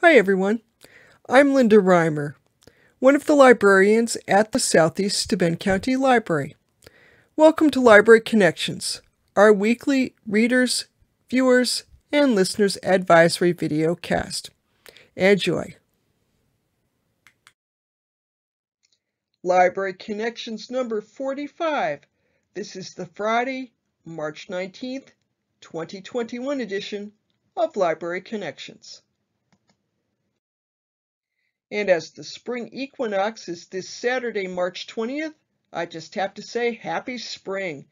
Hi everyone, I'm Linda Reimer, one of the librarians at the Southeast Bend County Library. Welcome to Library Connections, our weekly readers, viewers, and listeners advisory video cast. Enjoy. Library Connections number 45. This is the Friday, March 19th, 2021 edition of Library Connections. And as the spring equinox is this Saturday, March 20th, I just have to say happy spring.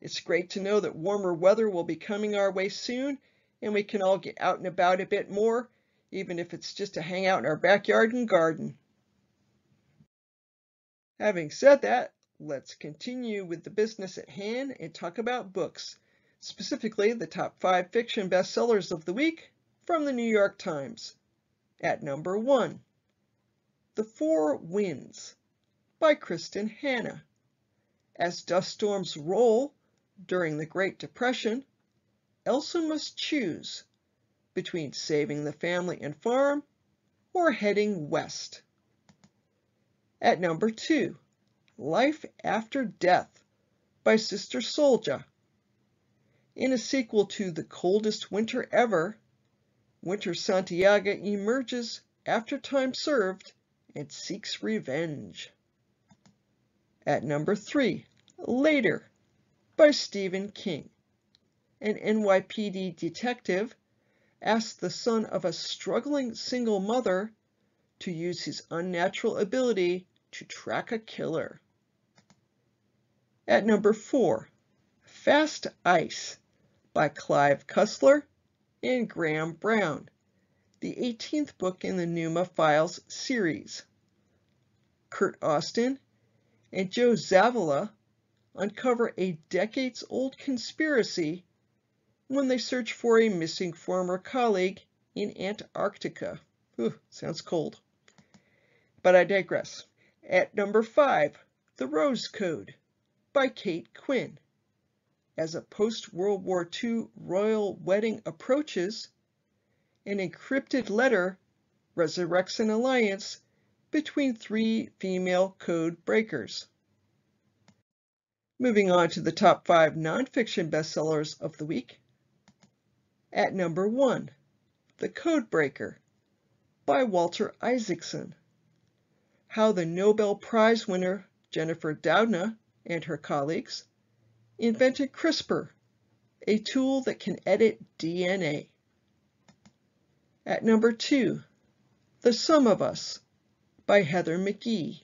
It's great to know that warmer weather will be coming our way soon, and we can all get out and about a bit more, even if it's just to hang out in our backyard and garden. Having said that, let's continue with the business at hand and talk about books, specifically the top 5 fiction bestsellers of the week from the New York Times. At number 1. The Four Winds by Kristen Hanna. As dust storms roll during the Great Depression, Elsa must choose between saving the family and farm or heading west. At number 2, Life After Death by Sister Solja. In a sequel to The Coldest Winter Ever, Winter Santiago emerges after time served and seeks revenge. At number 3, Later by Stephen King. An NYPD detective asks the son of a struggling single mother to use his unnatural ability to track a killer. At number 4, Fast Ice by Clive Cussler and Graham Brown, the 18th book in the Numa Files series. Kurt Austin and Joe Zavala uncover a decades-old conspiracy when they search for a missing former colleague in Antarctica. Sounds cold. But I digress. At number 5, The Rose Code by Kate Quinn. As a post-World War II royal wedding approaches, an encrypted letter resurrects an alliance between 3 female code breakers. Moving on to the top 5 nonfiction bestsellers of the week. At number 1, The Code Breaker by Walter Isaacson. How the Nobel Prize winner Jennifer Doudna and her colleagues invented CRISPR, a tool that can edit DNA. At number 2, The Sum of Us by Heather McGhee.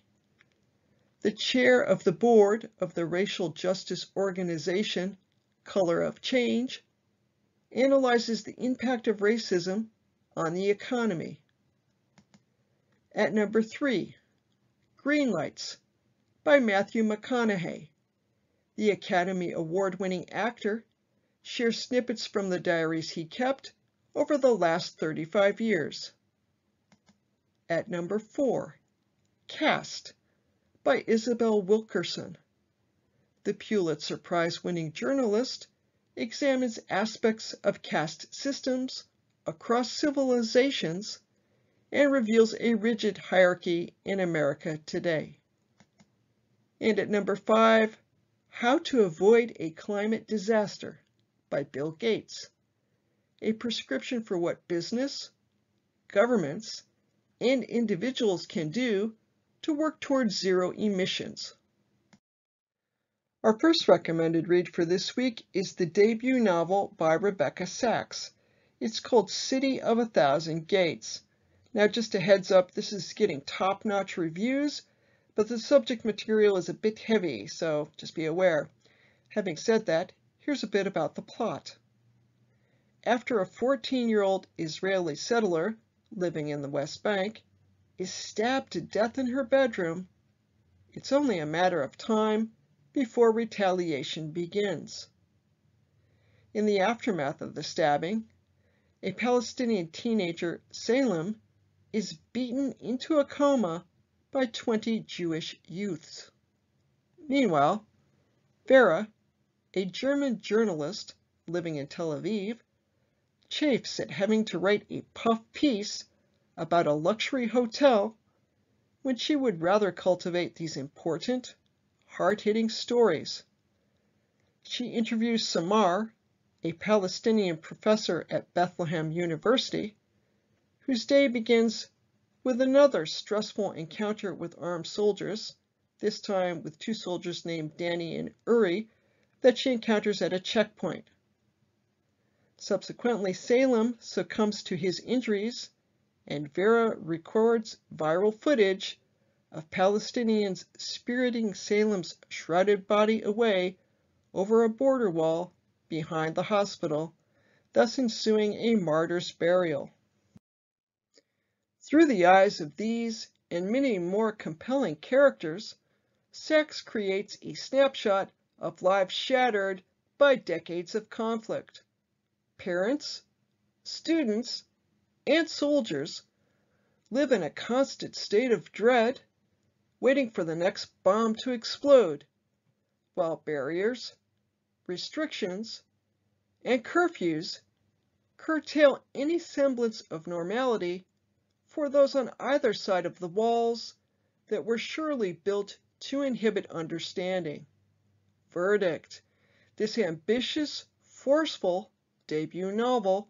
The chair of the board of the racial justice organization Color of Change analyzes the impact of racism on the economy. At number 3, Green Lights by Matthew McConaughey. The Academy Award-winning actor shares snippets from the diaries he kept over the last 35 years. At number 4, Caste by Isabel Wilkerson. The Pulitzer Prize-winning journalist examines aspects of caste systems across civilizations and reveals a rigid hierarchy in America today. And at number 5, How to Avoid a Climate Disaster by Bill Gates. A prescription for what business, governments, and individuals can do to work towards zero emissions. Our first recommended read for this week is the debut novel by Rebecca Sachs. It's called City of a Thousand Gates. Now, just a heads up, this is getting top-notch reviews, but the subject material is a bit heavy, so just be aware. Having said that, here's a bit about the plot. After a 14-year-old Israeli settler living in the West Bank is stabbed to death in her bedroom, it's only a matter of time before retaliation begins. In the aftermath of the stabbing, a Palestinian teenager, Salem, is beaten into a coma by 20 Jewish youths. Meanwhile, Vera, a German journalist living in Tel Aviv, chafes at having to write a puff piece about a luxury hotel when she would rather cultivate these important, hard-hitting stories. She interviews Samar, a Palestinian professor at Bethlehem University, whose day begins with another stressful encounter with armed soldiers, this time with two soldiers named Danny and Uri that she encounters at a checkpoint. Subsequently, Salem succumbs to his injuries, and Vera records viral footage of Palestinians spiriting Salem's shrouded body away over a border wall behind the hospital, thus ensuing a martyr's burial. Through the eyes of these and many more compelling characters, Sachs creates a snapshot of lives shattered by decades of conflict. Parents, students, and soldiers live in a constant state of dread, waiting for the next bomb to explode, while barriers, restrictions, and curfews curtail any semblance of normality for those on either side of the walls that were surely built to inhibit understanding. Verdict: this ambitious, forceful debut novel,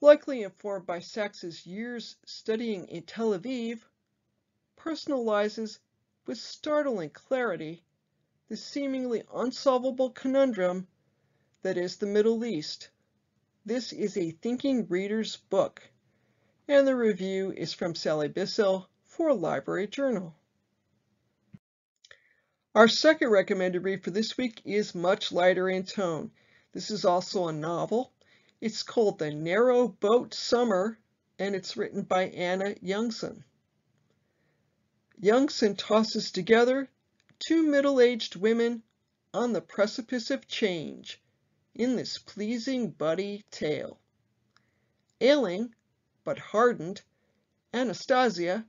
likely informed by Sachs's years studying in Tel Aviv, personalizes with startling clarity the seemingly unsolvable conundrum that is the Middle East. This is a thinking reader's book, and the review is from Sally Bissell for Library Journal. Our second recommended read for this week is much lighter in tone. This is also a novel. It's called The Narrow Boat Summer, and it's written by Anna Youngson. Youngson tosses together two middle-aged women on the precipice of change in this pleasing buddy tale. Ailing, but hardened, Anastasia,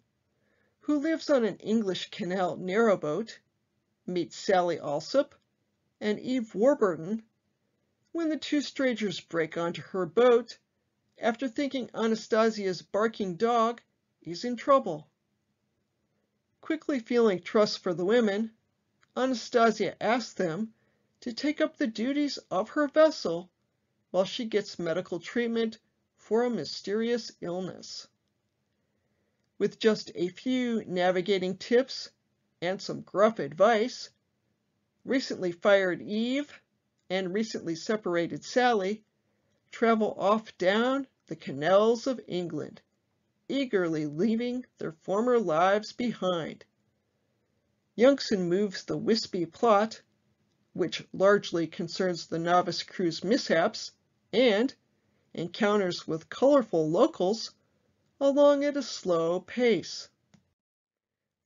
who lives on an English Canal narrowboat, meets Sally Alsop and Eve Warburton when the two strangers break onto her boat after thinking Anastasia's barking dog is in trouble. Quickly feeling trust for the women, Anastasia asks them to take up the duties of her vessel while she gets medical treatment for a mysterious illness. With just a few navigating tips and some gruff advice, recently fired Eve and recently separated Sally travel off down the canals of England, eagerly leaving their former lives behind. Youngson moves the wispy plot, which largely concerns the novice crew's mishaps and encounters with colorful locals, along at a slow pace,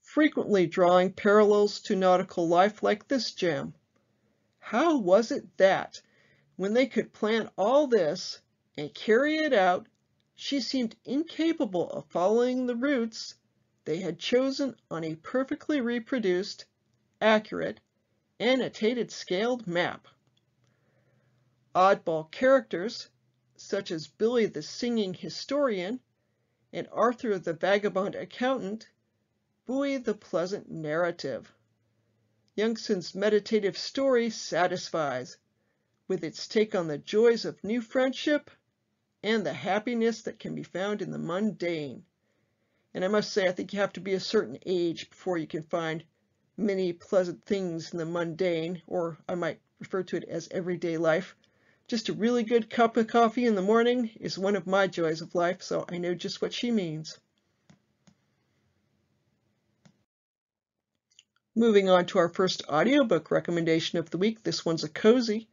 frequently drawing parallels to nautical life like this gem. How was it that, when they could plan all this and carry it out, she seemed incapable of following the routes they had chosen on a perfectly reproduced, accurate, annotated scaled map? Oddball characters, such as Billy the singing historian and Arthur the vagabond accountant, buoy the pleasant narrative. Youngson's meditative story satisfies, with its take on the joys of new friendship and the happiness that can be found in the mundane. And I must say, I think you have to be a certain age before you can find many pleasant things in the mundane, or I might refer to it as everyday life. Just a really good cup of coffee in the morning is one of my joys of life, so I know just what she means. Moving on to our first audiobook recommendation of the week. This one's a cozy.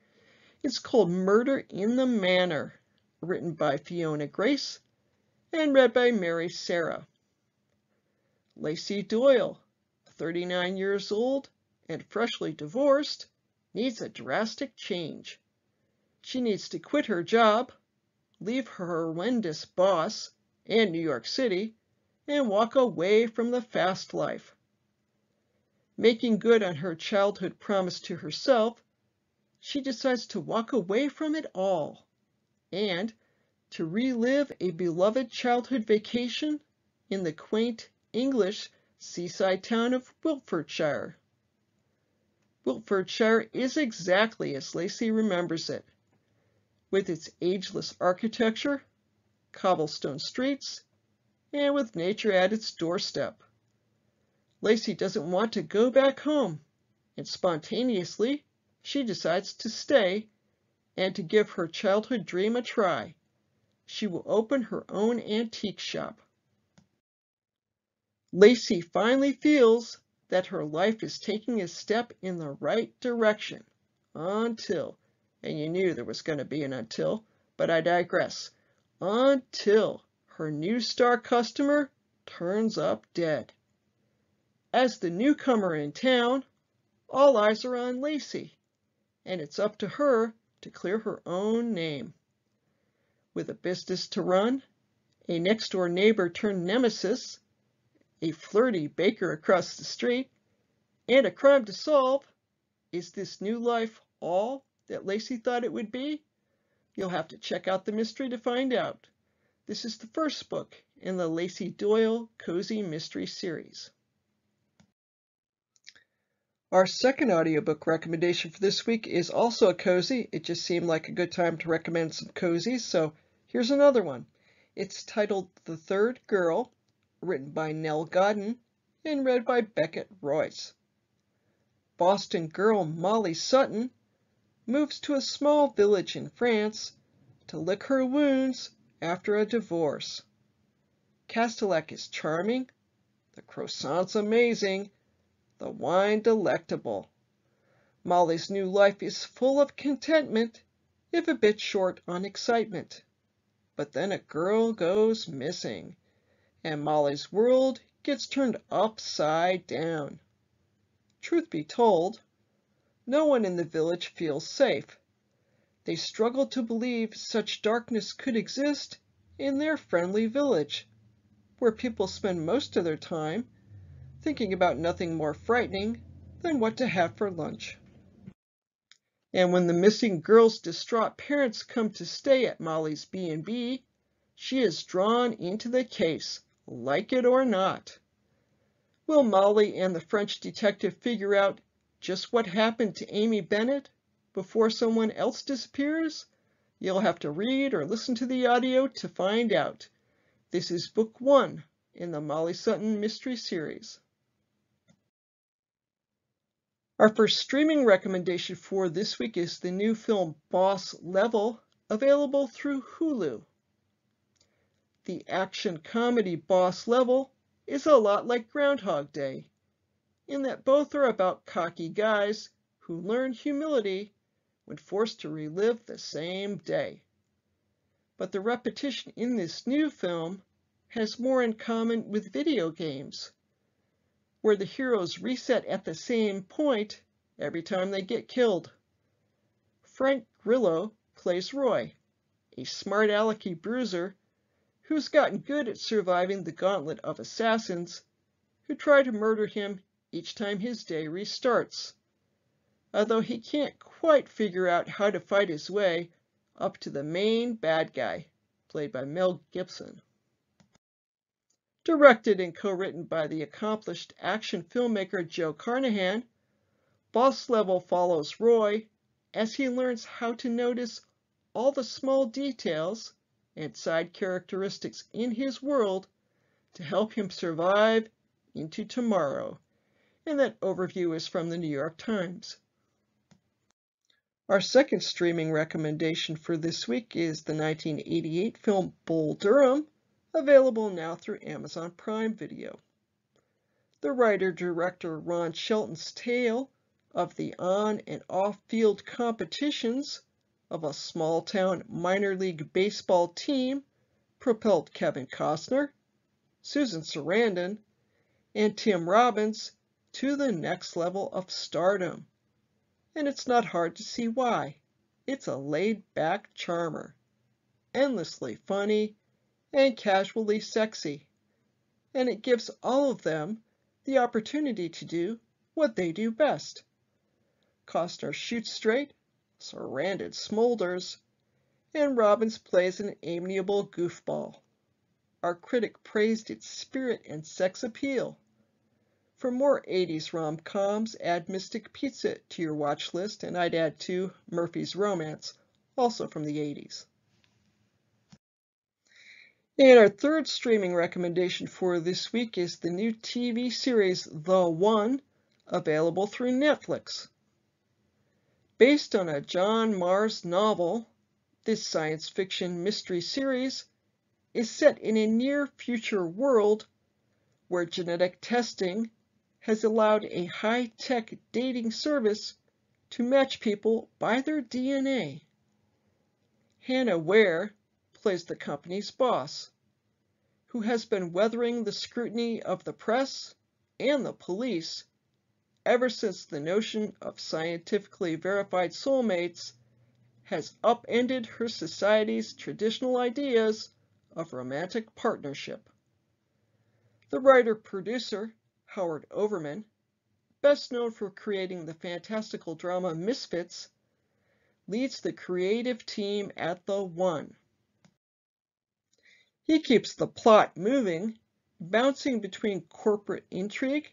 It's called Murder in the Manor, written by Fiona Grace and read by Mary Sarah. Lacey Doyle, 39 years old and freshly divorced, needs a drastic change. She needs to quit her job, leave her horrendous boss and New York City, and walk away from the fast life. Making good on her childhood promise to herself, she decides to walk away from it all and to relive a beloved childhood vacation in the quaint English seaside town of Wiltfordshire. Wiltfordshire is exactly as Lacey remembers it, with its ageless architecture, cobblestone streets, and with nature at its doorstep. Lacey doesn't want to go back home, and spontaneously she decides to stay and to give her childhood dream a try. She will open her own antique shop. Lacey finally feels that her life is taking a step in the right direction until, and you knew there was going to be an until, but I digress, until her new star customer turns up dead. As the newcomer in town, all eyes are on Lacey, and it's up to her to clear her own name. With a business to run, a next-door neighbor turned nemesis, a flirty baker across the street, and a crime to solve, is this new life all that Lacey thought it would be? You'll have to check out the mystery to find out. This is the first book in the Lacey Doyle Cozy Mystery series. Our second audiobook recommendation for this week is also a cozy. It just seemed like a good time to recommend some cozies, so here's another one. It's titled The Third Girl, written by Nell Godden and read by Beckett Royce. Boston girl Molly Sutton moves to a small village in France to lick her wounds after a divorce. Castellac is charming, the croissants amazing, the wine delectable. Molly's new life is full of contentment, if a bit short on excitement. But then a girl goes missing, and Molly's world gets turned upside down. Truth be told, no one in the village feels safe. They struggle to believe such darkness could exist in their friendly village, where people spend most of their time thinking about nothing more frightening than what to have for lunch. And when the missing girl's distraught parents come to stay at Molly's B&B, she is drawn into the case, like it or not. Will Molly and the French detective figure out just what happened to Amy Bennett before someone else disappears? You'll have to read or listen to the audio to find out. This is book 1 in the Molly Sutton Mystery Series. Our first streaming recommendation for this week is the new film Boss Level, available through Hulu. The action comedy Boss Level is a lot like Groundhog Day, in that both are about cocky guys who learn humility when forced to relive the same day. But the repetition in this new film has more in common with video games, where the heroes reset at the same point every time they get killed. Frank Grillo plays Roy, a smart alecky bruiser who's gotten good at surviving the gauntlet of assassins who try to murder him each time his day restarts, although he can't quite figure out how to fight his way up to the main bad guy, played by Mel Gibson. Directed and co-written by the accomplished action filmmaker Joe Carnahan, Boss Level follows Roy as he learns how to notice all the small details and side characteristics in his world to help him survive into tomorrow. And that overview is from the New York Times. Our second streaming recommendation for this week is the 1988 film Bull Durham, available now through Amazon Prime Video. The writer-director Ron Shelton's tale of the on- and off-field competitions of a small-town minor league baseball team propelled Kevin Costner, Susan Sarandon, and Tim Robbins to the next level of stardom. And it's not hard to see why. It's a laid-back charmer, endlessly funny and casually sexy, and it gives all of them the opportunity to do what they do best. Costner shoots straight, Sarandon smolders, and Robbins plays an amiable goofball. our critic praised its spirit and sex appeal. For more 80s rom-coms, add Mystic Pizza to your watch list, and I'd add too Murphy's Romance, also from the 80s. And our third streaming recommendation for this week is the new TV series The One, available through Netflix. Based on a John Marrs novel, this science fiction mystery series is set in a near-future world where genetic testing has allowed a high-tech dating service to match people by their DNA. Hannah Ware plays the company's boss, who has been weathering the scrutiny of the press and the police ever since the notion of scientifically verified soulmates has upended her society's traditional ideas of romantic partnership. The writer-producer, Howard Overman, best known for creating the fantastical drama Misfits, leads the creative team at The One. He keeps the plot moving, bouncing between corporate intrigue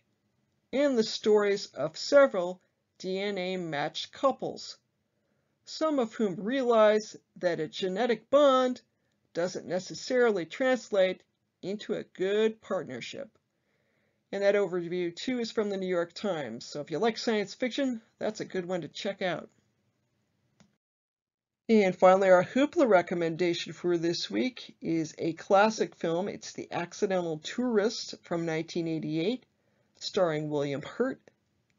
and the stories of several DNA-matched couples, some of whom realize that a genetic bond doesn't necessarily translate into a good partnership. And that overview, too, is from the New York Times. So if you like science fiction, that's a good one to check out. And finally, our Hoopla recommendation for this week is a classic film. It's The Accidental Tourist from 1988, starring William Hurt,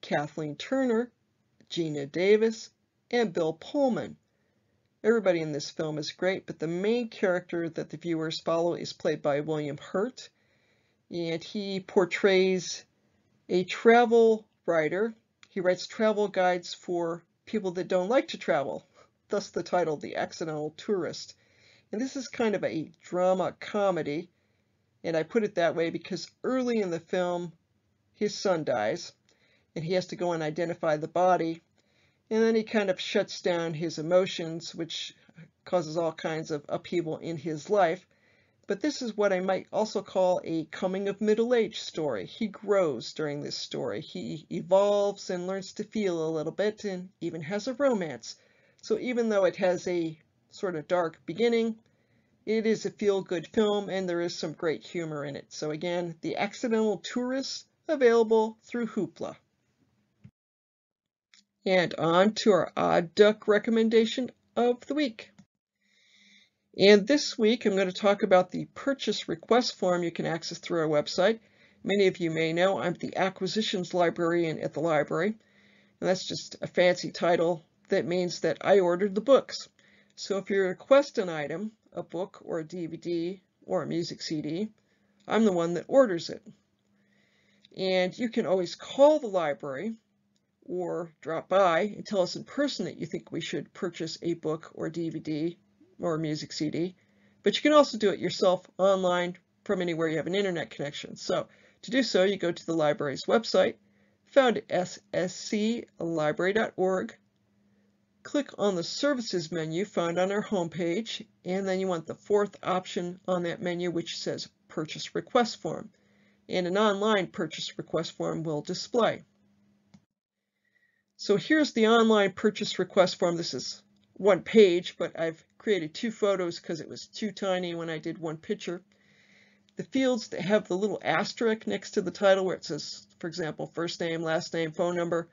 Kathleen Turner, Gina Davis, and Bill Pullman. Everybody in this film is great, but the main character that the viewers follow is played by William Hurt, and he portrays a travel writer. He writes travel guides for people that don't like to travel, thus the title, The Accidental Tourist. And this is kind of a drama comedy, and I put it that way because early in the film, his son dies, and he has to go and identify the body, and then he kind of shuts down his emotions, which causes all kinds of upheaval in his life. But this is what I might also call a coming of middle age story. He grows during this story. He evolves and learns to feel a little bit and even has a romance. So even though it has a sort of dark beginning, it is a feel-good film and there is some great humor in it. So again, The Accidental Tourist, available through Hoopla. And on to our Odd Duck recommendation of the week. And this week, I'm going to talk about the purchase request form you can access through our website. Many of you may know I'm the acquisitions librarian at the library, and that's just a fancy title that means that I ordered the books. So if you request an item, a book or a DVD or a music CD, I'm the one that orders it. And you can always call the library or drop by and tell us in person that you think we should purchase a book or DVD or a music CD, but you can also do it yourself online from anywhere you have an internet connection. So to do so, you go to the library's website, found at ssclibrary.org, click on the services menu found on our homepage, and then you want the fourth option on that menu, which says purchase request form, and an online purchase request form will display. So here's the online purchase request form. This is one page, but I've created two photos because it was too tiny when I did one picture. The fields that have the little asterisk next to the title where it says, for example, first name, last name, phone number,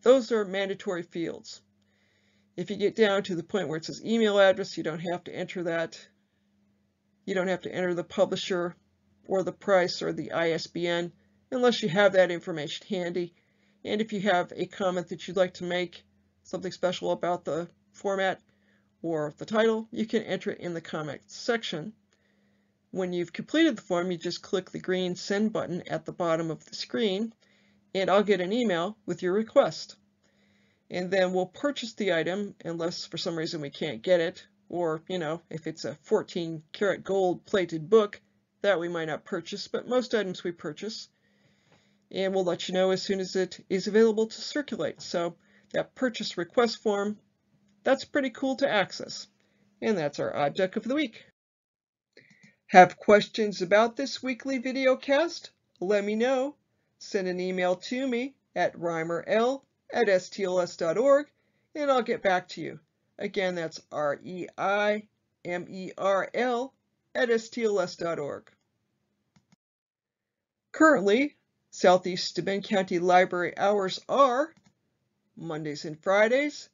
those are mandatory fields. If you get down to the point where it says email address, you don't have to enter that. You don't have to enter the publisher or the price or the ISBN unless you have that information handy. And if you have a comment that you'd like to make, something special about the format or the title, you can enter it in the comment section. When you've completed the form, you just click the green send button at the bottom of the screen, and I'll get an email with your request. And then we'll purchase the item unless for some reason we can't get it, or, if it's a 14-karat gold plated book, that we might not purchase, but most items we purchase. And we'll let you know as soon as it is available to circulate. So that purchase request form, that's pretty cool to access. And that's our Odd Duck of the week. Have questions about this weekly videocast? Let me know. Send an email to me at reimerl@stls.org and I'll get back to you. Again, that's reimerl@stls.org. Currently, Southeast Steuben County Library hours are Mondays and Fridays,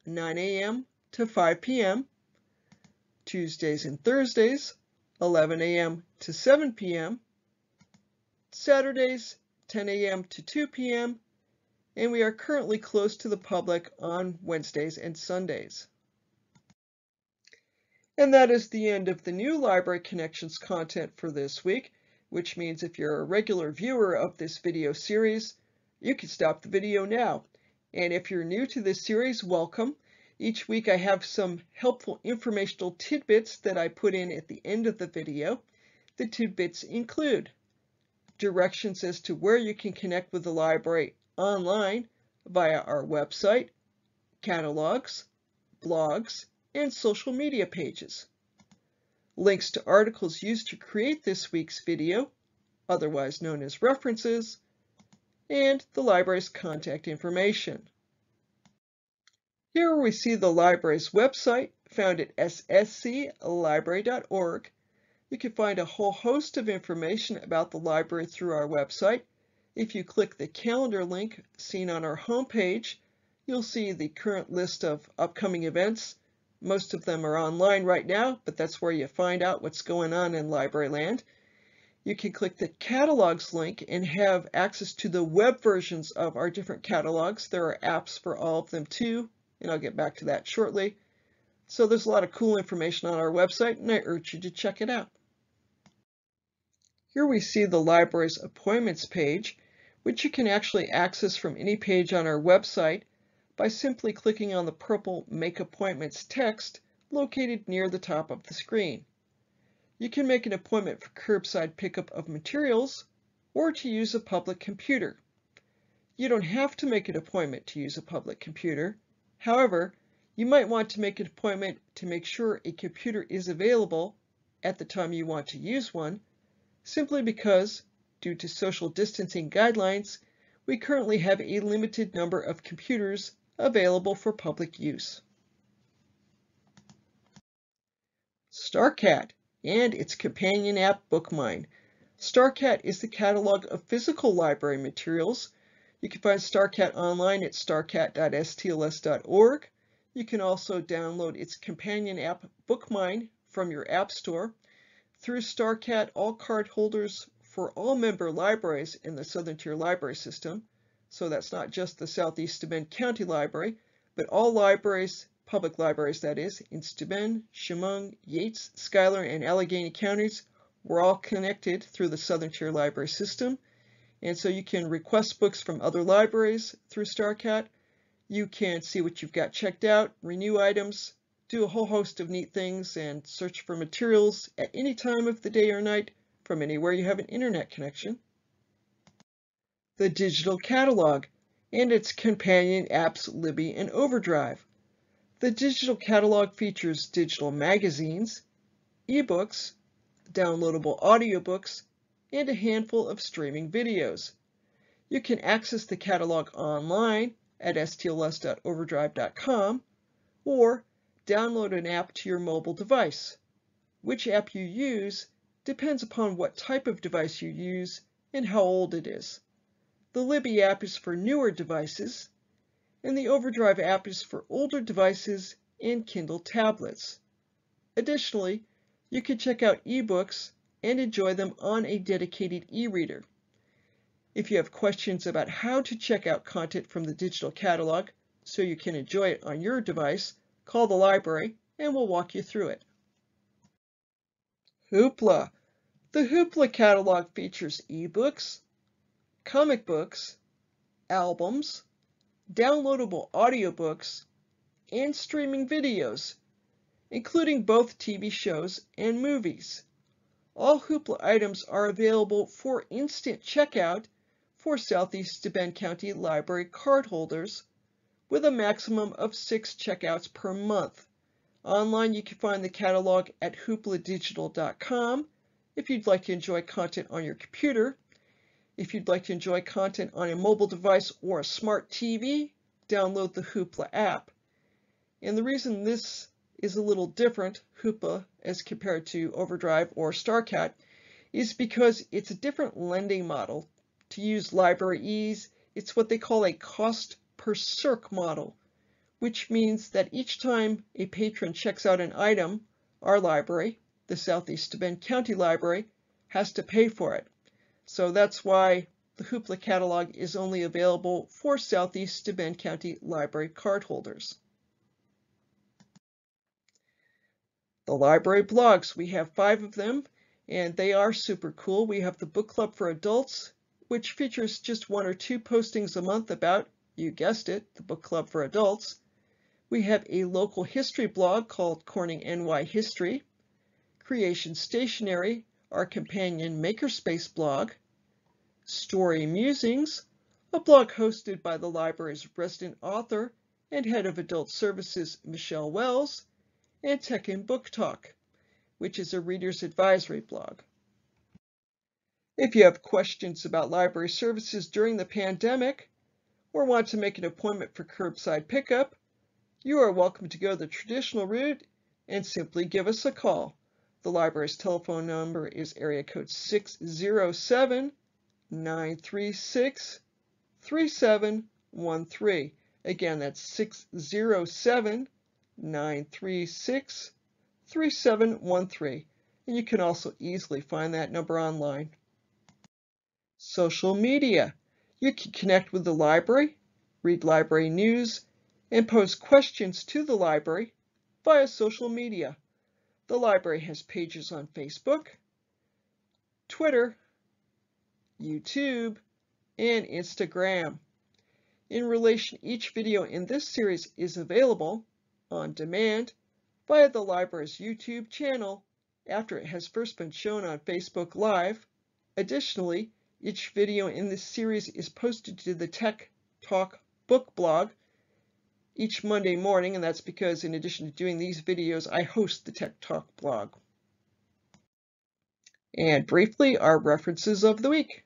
9 a.m. to 5 p.m., Tuesdays and Thursdays, 11 a.m. to 7 p.m., Saturdays, 10 a.m. to 2 p.m., and we are currently closed to the public on Wednesdays and Sundays. And that is the end of the new Library Connections content for this week, which means if you're a regular viewer of this video series, you can stop the video now. And if you're new to this series, welcome. Each week I have some helpful informational tidbits that I put in at the end of the video. The tidbits include directions as to where you can connect with the library online via our website, catalogs, blogs, and social media pages. Links to articles used to create this week's video, otherwise known as references, and the library's contact information. Here we see the library's website, found at ssclibrary.org. You can find a whole host of information about the library through our website. If you click the calendar link seen on our homepage, you'll see the current list of upcoming events. Most of them are online right now, but that's where you find out what's going on in library land. You can click the catalogs link and have access to the web versions of our different catalogs. There are apps for all of them too, and I'll get back to that shortly. So there's a lot of cool information on our website, and I urge you to check it out. Here we see the library's appointments page, which you can actually access from any page on our website by simply clicking on the purple Make Appointments text located near the top of the screen. You can make an appointment for curbside pickup of materials or to use a public computer. You don't have to make an appointment to use a public computer. However, you might want to make an appointment to make sure a computer is available at the time you want to use one, simply because, due to social distancing guidelines, we currently have a limited number of computers available for public use. Starcat and its companion app BookMine. Starcat is the catalog of physical library materials. You can find Starcat online at starcat.stls.org. You can also download its companion app BookMine from your app store. Through Starcat, all card holders for all member libraries in the Southern Tier Library System, so that's not just the Southeast Steuben County Library, but all libraries, public libraries that is, in Steuben, Chemung, Yates, Schuyler, and Allegheny counties, we're all connected through the Southern Tier Library System. And so you can request books from other libraries through Starcat. You can see what you've got checked out, renew items, do a whole host of neat things, and search for materials at any time of the day or night from anywhere you have an internet connection. The digital catalog and its companion apps Libby and Overdrive. The digital catalog features digital magazines, eBooks, downloadable audiobooks, and a handful of streaming videos. You can access the catalog online at stls.overdrive.com or download an app to your mobile device. Which app you use depends upon what type of device you use and how old it is. The Libby app is for newer devices, and the Overdrive app is for older devices and Kindle tablets. Additionally, you can check out eBooks and enjoy them on a dedicated e-reader. If you have questions about how to check out content from the digital catalog so you can enjoy it on your device, call the library and we'll walk you through it. Hoopla. The Hoopla catalog features eBooks, comic books, albums, downloadable audiobooks, and streaming videos, including both TV shows and movies. All Hoopla items are available for instant checkout for Southeast Steuben County Library cardholders, with a maximum of 6 checkouts per month. Online, you can find the catalog at hoopladigital.com, if you'd like to enjoy content on your computer. If you'd like to enjoy content on a mobile device or a smart TV, download the Hoopla app. And the reason this is a little different, Hoopla, as compared to Overdrive or Starcat, is because it's a different lending model. To use LibraryEase, it's what they call a cost per circ model, which means that each time a patron checks out an item, our library, the Southeast Bend County Library, has to pay for it. So that's why the Hoopla catalog is only available for Southeast Bend County Library cardholders. The library blogs, we have 5 of them, and they are super cool. We have the Book Club for Adults, which features just 1 or 2 postings a month about, you guessed it, the Book Club for Adults. We have a local history blog called Corning NY History, Creation Stationery, our companion makerspace blog, Story Musings, a blog hosted by the library's resident author and head of adult services, Michelle Wells, and Tech and Book Talk, which is a reader's advisory blog. If you have questions about library services during the pandemic or want to make an appointment for curbside pickup, you are welcome to go the traditional route and simply give us a call. The library's telephone number is area code 607-936-3713. Again, that's 607-936-3713. And you can also easily find that number online. Social media. You can connect with the library, read library news, and pose questions to the library via social media. The library has pages on Facebook, Twitter, YouTube, and Instagram. In relation, each video in this series is available on demand via the library's YouTube channel after it has first been shown on Facebook Live. Additionally, each video in this series is posted to the Tech Talk book blog each Monday morning, and that's because in addition to doing these videos, I host the Tech Talk blog. And briefly, our references of the week.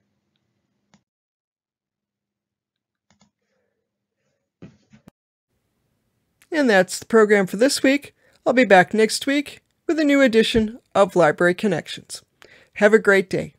And that's the program for this week. I'll be back next week with a new edition of Library Connections. Have a great day.